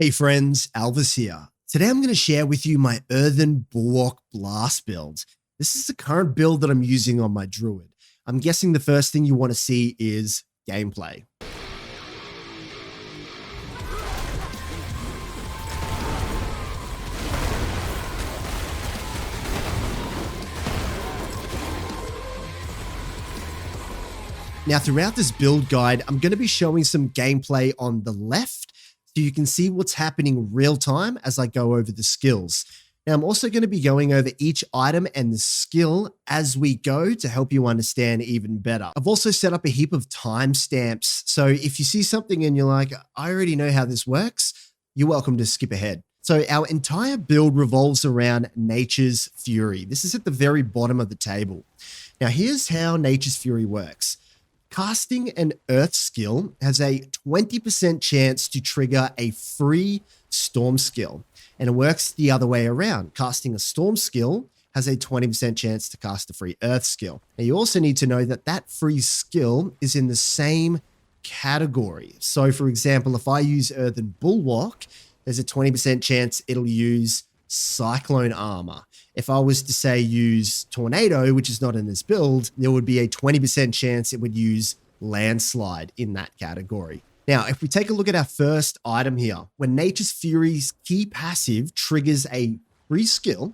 Hey friends, Alvis here. Today I'm going to share with you my Earthen Bulwark Blast build. This is the current build that I'm using on my Druid. I'm guessing the first thing you want to see is gameplay. Now throughout this build guide, I'm going to be showing some gameplay on the left, so you can see what's happening real time as I go over the skills. Now, I'm also going to be going over each item and the skill as we go to help you understand even better. I've also set up a heap of timestamps, so if you see something and you're like, I already know how this works, you're welcome to skip ahead. So our entire build revolves around Nature's Fury. This is at the very bottom of the table. Now, here's how Nature's Fury works. Casting an Earth skill has a 20% chance to trigger a free Storm skill, and it works the other way around. Casting a Storm skill has a 20% chance to cast a free Earth skill. Now you also need to know that that free skill is in the same category. So for example, if I use Earthen Bulwark, there's a 20% chance it'll use Cyclone Armor. If I was to say use Tornado, which is not in this build, there would be a 20% chance it would use Landslide in that category. Now, if we take a look at our first item here, when Nature's Fury's key passive triggers a free skill,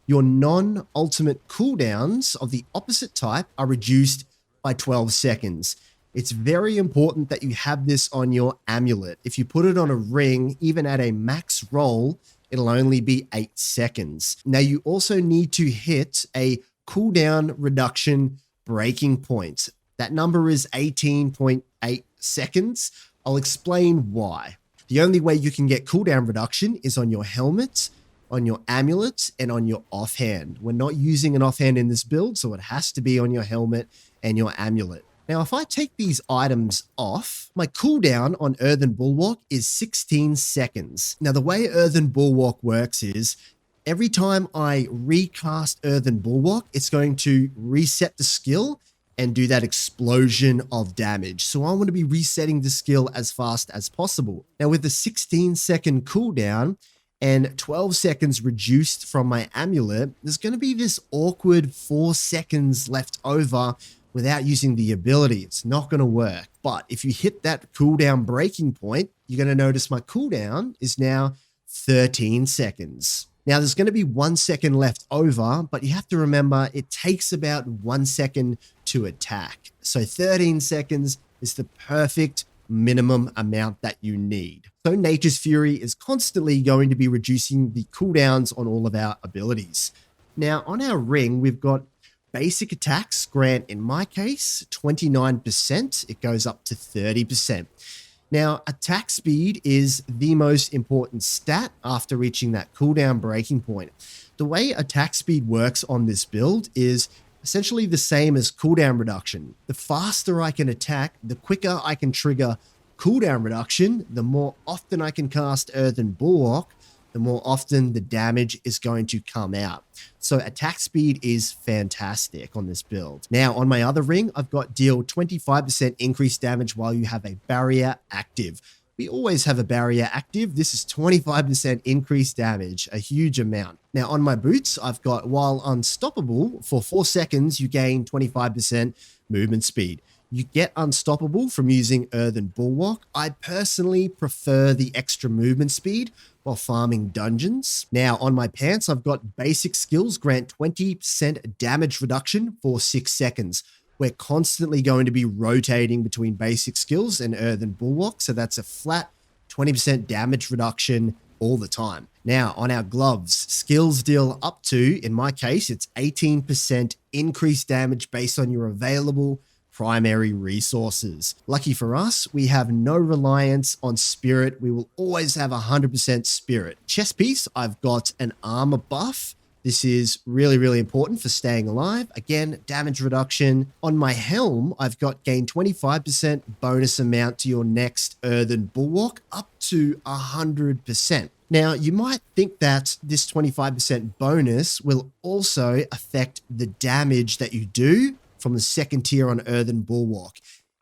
your non-ultimate cooldowns of the opposite type are reduced by 12 seconds. It's very important that you have this on your amulet. If you put it on a ring, even at a max roll, it'll only be 8 seconds. Now, you also need to hit a cooldown reduction breaking point. That number is 18.8 seconds. I'll explain why. The only way you can get cooldown reduction is on your helmet, on your amulet, and on your offhand. We're not using an offhand in this build, so it has to be on your helmet and your amulet. Now, if I take these items off, my cooldown on Earthen Bulwark is 16 seconds. Now, the way Earthen Bulwark works is every time I recast Earthen Bulwark, it's going to reset the skill and do that explosion of damage. So I want to be resetting the skill as fast as possible. Now, with the 16-second cooldown and 12 seconds reduced from my amulet, there's going to be this awkward 4 seconds left over without using the ability. It's not going to work. But if you hit that cooldown breaking point, you're going to notice my cooldown is now 13 seconds. Now there's going to be 1 second left over, but you have to remember it takes about 1 second to attack. So 13 seconds is the perfect minimum amount that you need. So Nature's Fury is constantly going to be reducing the cooldowns on all of our abilities. Now on our ring, we've got basic attacks grant, in my case, 29%. It goes up to 30%. Now, attack speed is the most important stat after reaching that cooldown breaking point. The way attack speed works on this build is essentially the same as cooldown reduction. The faster I can attack, the quicker I can trigger cooldown reduction, the more often I can cast Earthen Bulwark, the more often the damage is going to come out. So attack speed is fantastic on this build. Now on my other ring, I've got deal 25% increased damage while you have a barrier active. We always have a barrier active. This is 25% increased damage, a huge amount. Now on my boots, I've got while unstoppable for 4 seconds, you gain 25% movement speed. You get unstoppable from using Earthen Bulwark. I personally prefer the extra movement speed while farming dungeons. Now on my pants, I've got basic skills grant 20% damage reduction for 6 seconds. We're constantly going to be rotating between basic skills and Earthen Bulwark, so that's a flat 20% damage reduction all the time. Now on our gloves, skills deal up to, in my case, it's 18% increased damage based on your available primary resources. Lucky for us, we have no reliance on spirit. We will always have 100% spirit. Chest piece, I've got an armor buff. This is really, really important for staying alive. Again, damage reduction. On my helm, I've got gain 25% bonus amount to your next Earthen Bulwark, up to 100%. Now, you might think that this 25% bonus will also affect the damage that you do from the second tier on Earthen Bulwark.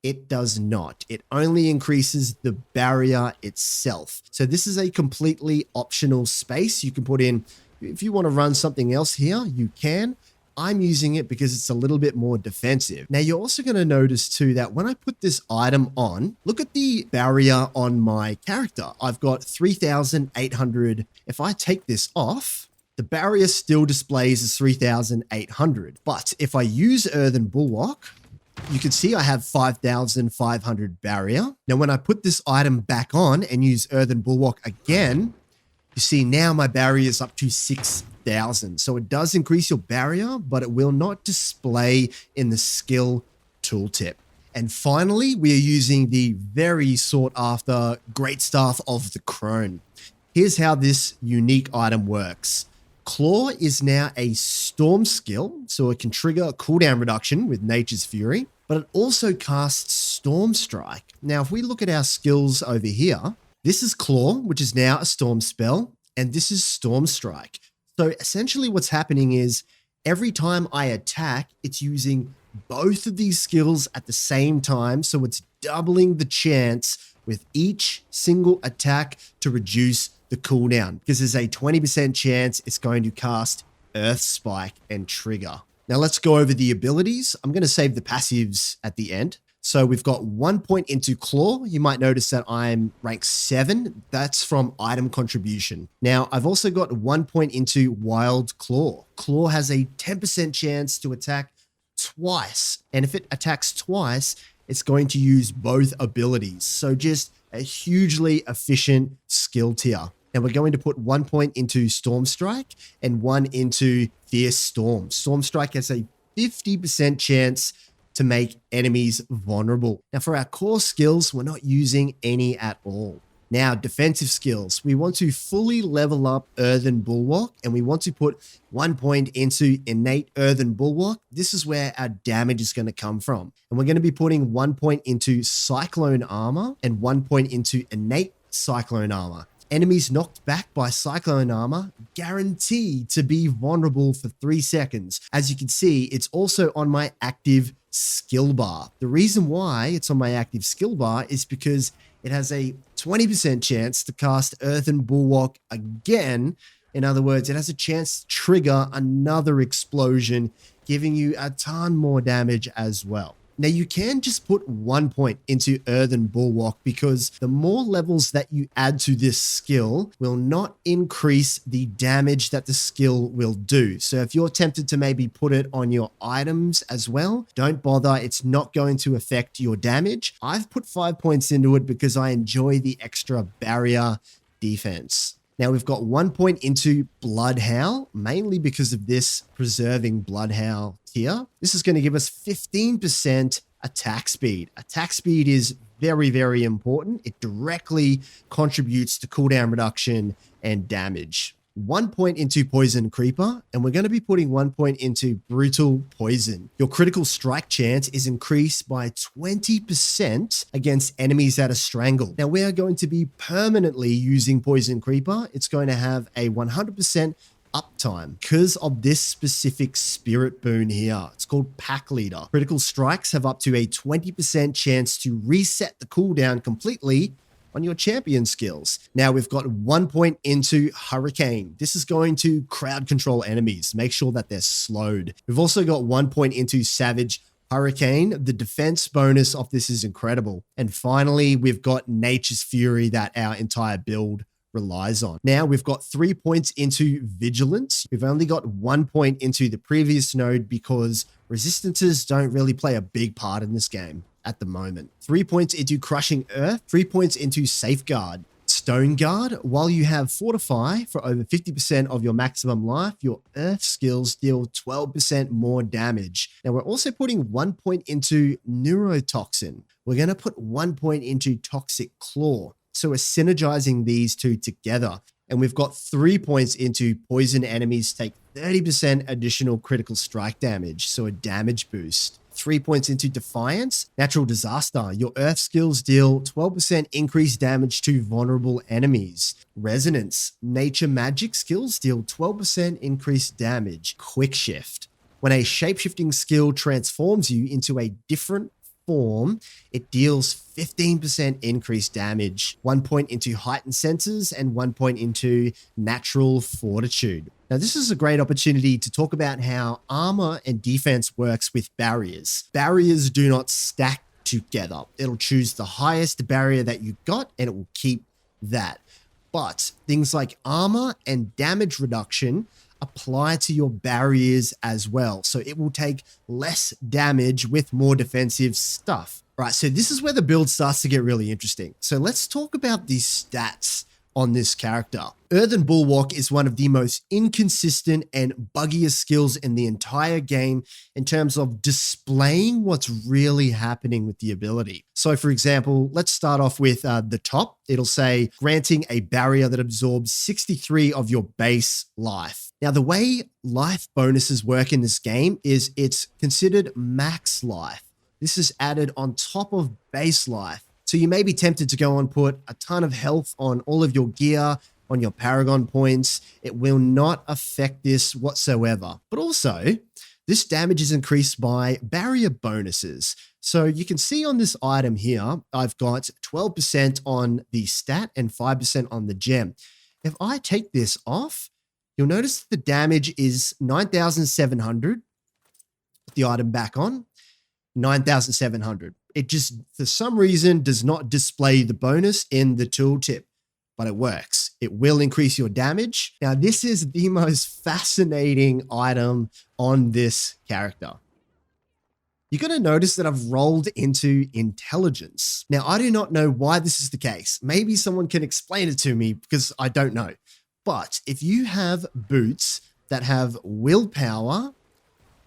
It does not. It only increases the barrier itself. So this is a completely optional space. You can put in, if you want to run something else here, you can. I'm using it because it's a little bit more defensive. Now you're also going to notice too that when I put this item on, look at the barrier on my character. I've got 3,800. If I take this off, the barrier still displays as 3,800. But if I use Earthen Bulwark, you can see I have 5,500 barrier. Now, when I put this item back on and use Earthen Bulwark again, you see now my barrier is up to 6,000. So it does increase your barrier, but it will not display in the skill tooltip. And finally, we are using the very sought after Great Staff of the Crone. Here's how this unique item works. Claw is now a storm skill, so it can trigger a cooldown reduction with Nature's Fury, but it also casts Storm Strike. Now, if we look at our skills over here, this is Claw, which is now a storm spell, and this is Storm Strike. So essentially what's happening is every time I attack, it's using both of these skills at the same time, so it's doubling the chance with each single attack to reduce the cooldown, because there's a 20% chance it's going to cast Earth Spike and trigger. Now let's go over the abilities. I'm going to save the passives at the end. So we've got 1 point into Claw. You might notice that I'm rank 7. That's from item contribution. Now I've also got 1 point into Wild Claw. Claw has a 10% chance to attack twice. And if it attacks twice, it's going to use both abilities. So just a hugely efficient skill tier. And we're going to put 1 point into Storm Strike and 1 into Fierce Storm. Storm Strike has a 50% chance to make enemies vulnerable. Now for our core skills, we're not using any at all. Now, defensive skills. We want to fully level up Earthen Bulwark, and we want to put 1 point into Innate Earthen Bulwark. This is where our damage is going to come from. And we're going to be putting 1 point into Cyclone Armor and 1 point into Innate Cyclone Armor. Enemies knocked back by Cyclone Armor guaranteed to be vulnerable for 3 seconds. As you can see, it's also on my active skill bar. The reason why it's on my active skill bar is because it has a 20% chance to cast Earthen Bulwark again. In other words, it has a chance to trigger another explosion, giving you a ton more damage as well. Now, you can just put 1 point into Earthen Bulwark because the more levels that you add to this skill will not increase the damage that the skill will do. So if you're tempted to maybe put it on your items as well, don't bother. It's not going to affect your damage. I've put 5 points into it because I enjoy the extra barrier defense. Now we've got 1 point into Blood Howl, mainly because of this preserving Blood Howl tier. This is going to give us 15% attack speed. Attack speed is very, very important. It directly contributes to cooldown reduction and damage. 1 point into Poison Creeper, and we're going to be putting 1 point into Brutal Poison. Your critical strike chance is increased by 20% against enemies that are strangled. Now we are going to be permanently using Poison Creeper. It's going to have a 100% uptime because of this specific spirit boon here. It's called Pack Leader. Critical strikes have up to a 20% chance to reset the cooldown completely on your champion skills. Now we've got 1 point into Hurricane. This is going to crowd control enemies, make sure that they're slowed. We've also got 1 point into Savage Hurricane. The defense bonus of this is incredible. And finally, we've got Nature's Fury that our entire build relies on. Now we've got 3 points into Vigilance. We've only got 1 point into the previous node because resistances don't really play a big part in this game at the moment. 3 points into Crushing Earth, 3 points into Safeguard. Stone Guard, while you have Fortify for over 50% of your maximum life, your Earth skills deal 12% more damage. Now we're also putting 1 point into Neurotoxin. We're going to put 1 point into Toxic Claw. So we're synergizing these two together. And we've got 3 points into Poison Enemies take 30% additional critical strike damage, so a damage boost. 3 points into Defiance, Natural Disaster. Your Earth skills deal 12% increased damage to vulnerable enemies. Resonance, Nature Magic skills deal 12% increased damage. Quick Shift. When a shapeshifting skill transforms you into a different form, it deals 15% increased damage, 1 point into heightened senses and 1 point into natural fortitude. Now, this is a great opportunity to talk about how armor and defense works with barriers. Barriers do not stack together. It'll choose the highest barrier that you got and it will keep that. But things like armor and damage reduction apply to your barriers as well. So it will take less damage with more defensive stuff. Right, so this is where the build starts to get really interesting. So let's talk about these stats on this character. Earthen Bulwark is one of the most inconsistent and buggiest skills in the entire game in terms of displaying what's really happening with the ability. So for example, let's start off with the top. It'll say granting a barrier that absorbs 63 of your base life. Now, the way life bonuses work in this game is it's considered max life. This is added on top of base life. So you may be tempted to go and put a ton of health on all of your gear, on your Paragon points. It will not affect this whatsoever. But also, this damage is increased by barrier bonuses. So you can see on this item here, I've got 12% on the stat and 5% on the gem. If I take this off, you'll notice the damage is 9,700. Put the item back on, 9,700. It just, for some reason, does not display the bonus in the tooltip, but it works. It will increase your damage. Now, this is the most fascinating item on this character. You're going to notice that I've rolled into intelligence. Now, I do not know why this is the case. Maybe someone can explain it to me because I don't know. But if you have boots that have willpower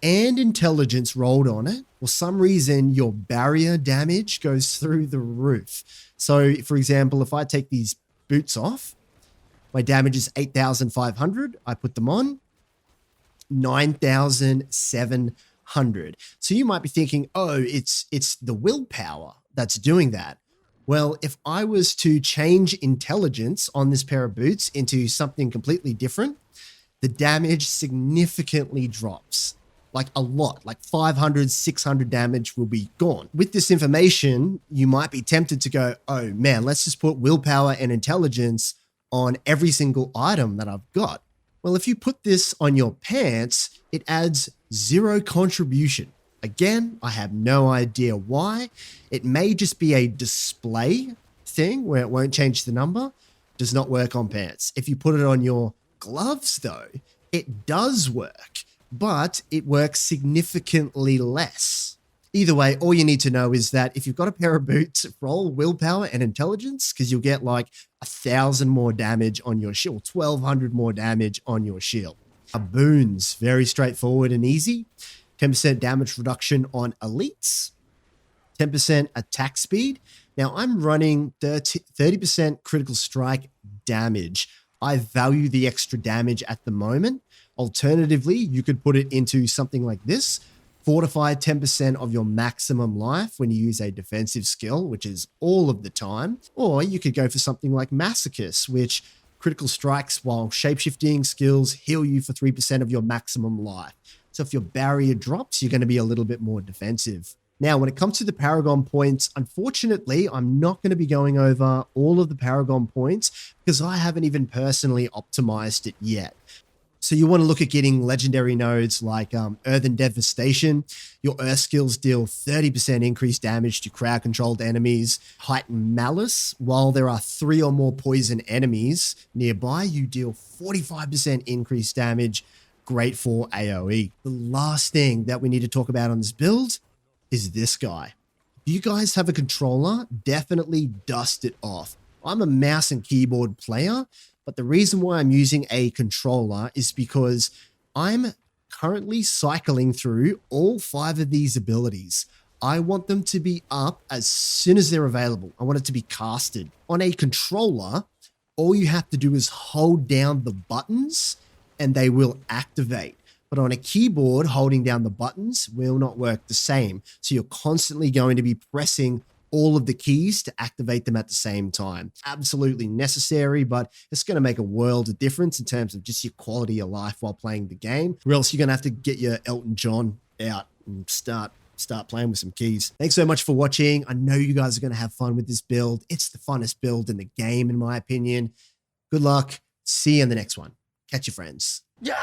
and intelligence rolled on it, for some reason, your barrier damage goes through the roof. So, for example, if I take these boots off, my damage is 8,500. I put them on, 9,700. So you might be thinking, oh, it's the willpower that's doing that. Well, if I was to change intelligence on this pair of boots into something completely different, the damage significantly drops. Like a lot, like 500, 600 damage will be gone. With this information, you might be tempted to go, oh man, let's just put willpower and intelligence on every single item that I've got. Well, if you put this on your pants, it adds 0 contribution. Again, I have no idea why. It may just be a display thing where it won't change the number. Does not work on pants. If you put it on your gloves though, it does work, but it works significantly less. Either way, all you need to know is that if you've got a pair of boots, roll willpower and intelligence because you'll get like 1,000 more damage on your shield, 1,200 more damage on your shield. Boons, very straightforward and easy. 10% damage reduction on elites, 10% attack speed. Now I'm running 30% critical strike damage. I value the extra damage at the moment. Alternatively, you could put it into something like this. Fortify 10% of your maximum life when you use a defensive skill, which is all of the time. Or you could go for something like Masochist, which critical strikes while shapeshifting skills heal you for 3% of your maximum life. So if your barrier drops, you're going to be a little bit more defensive. Now, when it comes to the Paragon points, unfortunately, I'm not going to be going over all of the Paragon points because I haven't even personally optimized it yet. So you want to look at getting legendary nodes like Earthen Devastation. Your Earth skills deal 30% increased damage to crowd-controlled enemies. Heightened Malice. While there are 3 or more poison enemies nearby, you deal 45% increased damage. Great for AoE. The last thing that we need to talk about on this build is this guy. If you guys have a controller, definitely dust it off. I'm a mouse and keyboard player, but the reason why I'm using a controller is because I'm currently cycling through all 5 of these abilities. I want them to be up as soon as they're available. I want it to be casted. On a controller, all you have to do is hold down the buttons and they will activate. But on a keyboard, holding down the buttons will not work the same. So you're constantly going to be pressing all of the keys to activate them at the same time. Absolutely necessary, but it's going to make a world of difference in terms of just your quality of life while playing the game. Or else you're going to have to get your Elton John out and start start playing with some keys. Thanks so much for watching. I know you guys are going to have fun with this build. It's the funnest build in the game, in my opinion. Good luck. See you in the next one. Catch your friends. Yeah!